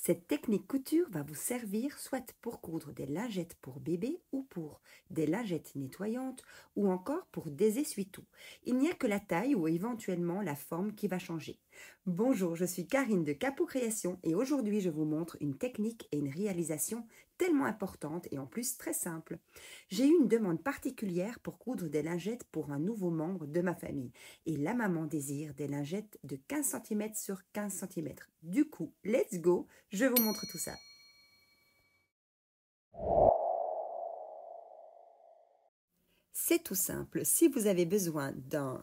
Cette technique couture va vous servir soit pour coudre des lingettes pour bébé ou pour des lingettes nettoyantes ou encore pour des essuie-tout. Il n'y a que la taille ou éventuellement la forme qui va changer. Bonjour, je suis Karine de Capot Création et aujourd'hui je vous montre une technique et une réalisation tellement importante et en plus très simple. J'ai eu une demande particulière pour coudre des lingettes pour un nouveau membre de ma famille et la maman désire des lingettes de 15 cm sur 15 cm. Du coup, let's go, je vous montre tout ça. C'est tout simple. Si vous avez besoin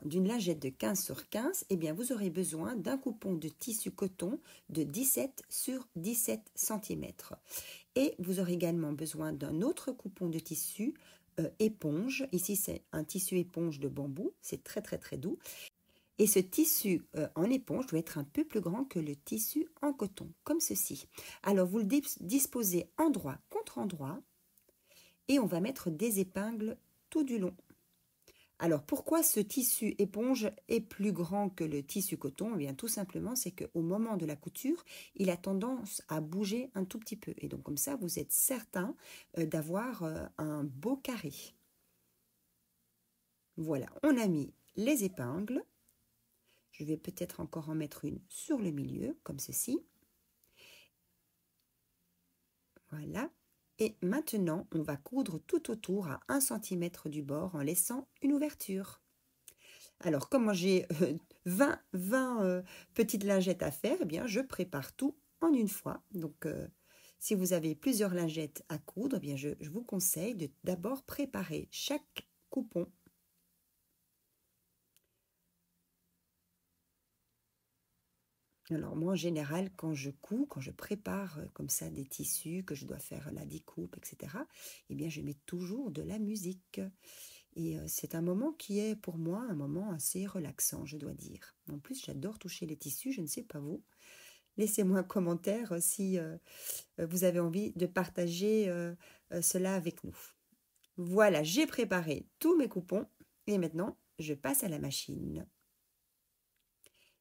d'une lingette de 15 sur 15, eh bien vous aurez besoin d'un coupon de tissu coton de 17 sur 17 cm. Et vous aurez également besoin d'un autre coupon de tissu éponge. Ici, c'est un tissu éponge de bambou. C'est très très doux. Et ce tissu en éponge doit être un peu plus grand que le tissu en coton, comme ceci. Alors, vous le disposez endroit contre endroit et on va mettre des épingles tout du long. Alors, pourquoi ce tissu éponge est plus grand que le tissu coton? Eh bien, tout simplement, c'est qu'au moment de la couture, il a tendance à bouger un tout petit peu. Et donc, comme ça, vous êtes certain d'avoir un beau carré. Voilà, on a mis les épingles. Je vais peut-être encore en mettre une sur le milieu, comme ceci. Voilà. Et maintenant, on va coudre tout autour à 1 cm du bord en laissant une ouverture. Alors, comme moi j'ai 20 petites lingettes à faire, eh bien, je prépare tout en une fois. Donc, si vous avez plusieurs lingettes à coudre, eh bien, je vous conseille de d'abord préparer chaque coupon. Alors moi, en général, quand je prépare comme ça des tissus, que je dois faire la découpe, etc., eh bien, je mets toujours de la musique. Et c'est un moment qui est pour moi un moment assez relaxant, je dois dire. En plus, j'adore toucher les tissus, je ne sais pas vous. Laissez-moi un commentaire si vous avez envie de partager cela avec nous. Voilà, j'ai préparé tous mes coupons et maintenant, je passe à la machine.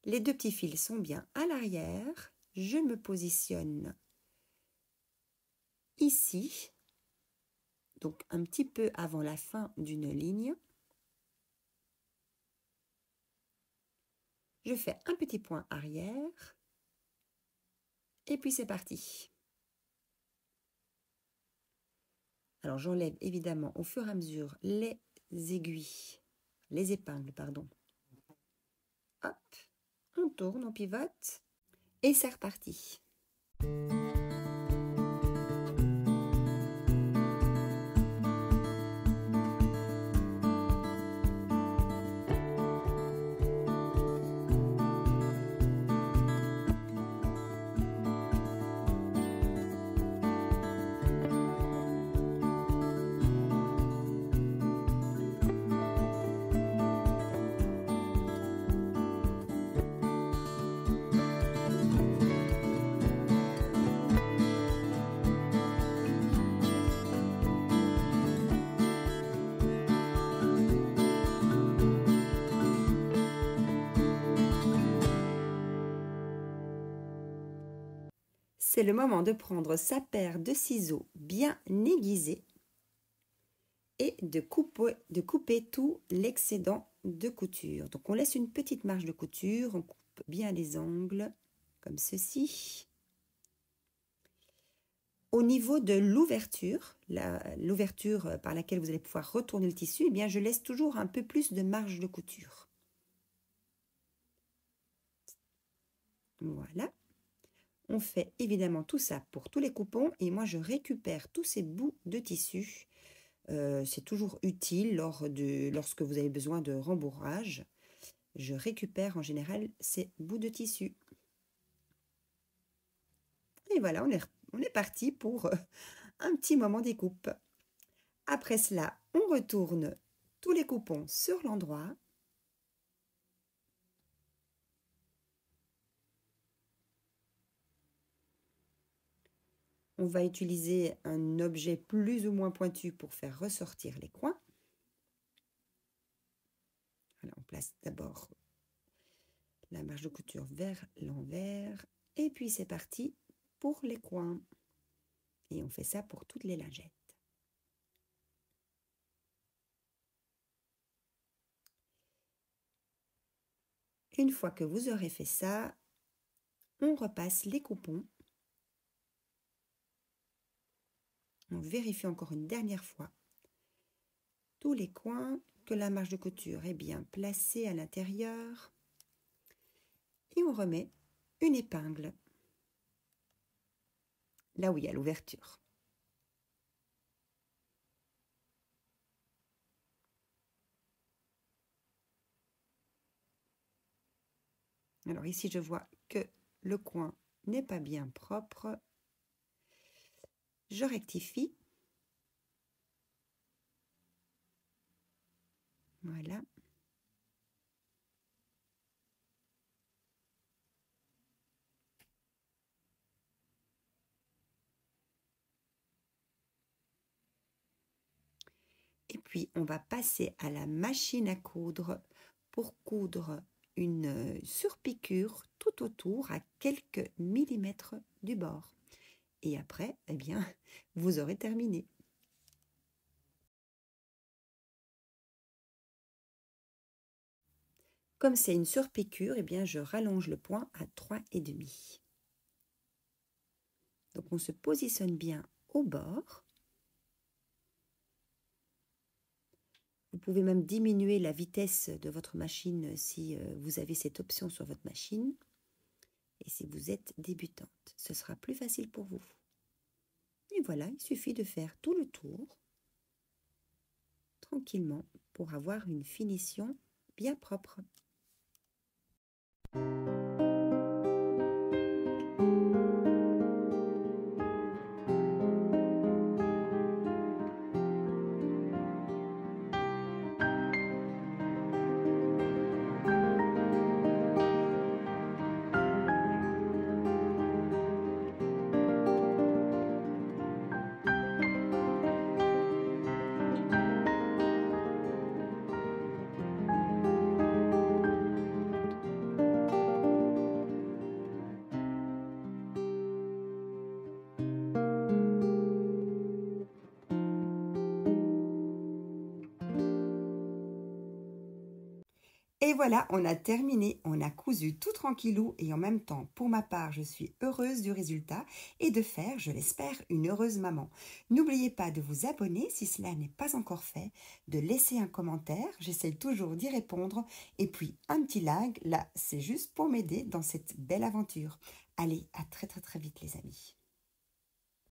Les deux petits fils sont bien à l'arrière. Je me positionne ici, donc un petit peu avant la fin d'une ligne. Je fais un petit point arrière et puis c'est parti. Alors j'enlève évidemment au fur et à mesure les aiguilles, les épingles, pardon. Hop, on tourne, on pivote et c'est reparti. C'est le moment de prendre sa paire de ciseaux bien aiguisés et de couper tout l'excédent de couture. Donc on laisse une petite marge de couture, on coupe bien les angles comme ceci. Au niveau de l'ouverture, l'ouverture par laquelle vous allez pouvoir retourner le tissu, eh bien je laisse toujours un peu plus de marge de couture. Voilà. On fait évidemment tout ça pour tous les coupons et moi je récupère tous ces bouts de tissu. C'est toujours utile lorsque vous avez besoin de rembourrage. Je récupère en général ces bouts de tissu. Et voilà, on est parti pour un petit moment découpe. Après cela, on retourne tous les coupons sur l'endroit. On va utiliser un objet plus ou moins pointu pour faire ressortir les coins. Voilà, on place d'abord la marge de couture vers l'envers. Et puis c'est parti pour les coins. Et on fait ça pour toutes les lingettes. Une fois que vous aurez fait ça, on repasse les coupons. On vérifie encore une dernière fois tous les coins, que la marge de couture est bien placée à l'intérieur. Et on remet une épingle là où il y a l'ouverture. Alors ici, je vois que le coin n'est pas bien propre. Je rectifie. Voilà. Et puis, on va passer à la machine à coudre pour coudre une surpiqûre tout autour à quelques millimètres du bord. Et après, eh bien, vous aurez terminé. Comme c'est une surpiqûre, eh bien, je rallonge le point à 3,5. Donc, on se positionne bien au bord. Vous pouvez même diminuer la vitesse de votre machine si vous avez cette option sur votre machine. Et si vous êtes débutante, ce sera plus facile pour vous. Et voilà, il suffit de faire tout le tour tranquillement pour avoir une finition bien propre. Et voilà, on a terminé, on a cousu tout tranquillou et en même temps, pour ma part, je suis heureuse du résultat et de faire, je l'espère, une heureuse maman. N'oubliez pas de vous abonner si cela n'est pas encore fait, de laisser un commentaire, j'essaie toujours d'y répondre, et puis un petit like, là, c'est juste pour m'aider dans cette belle aventure. Allez, à très très très vite les amis.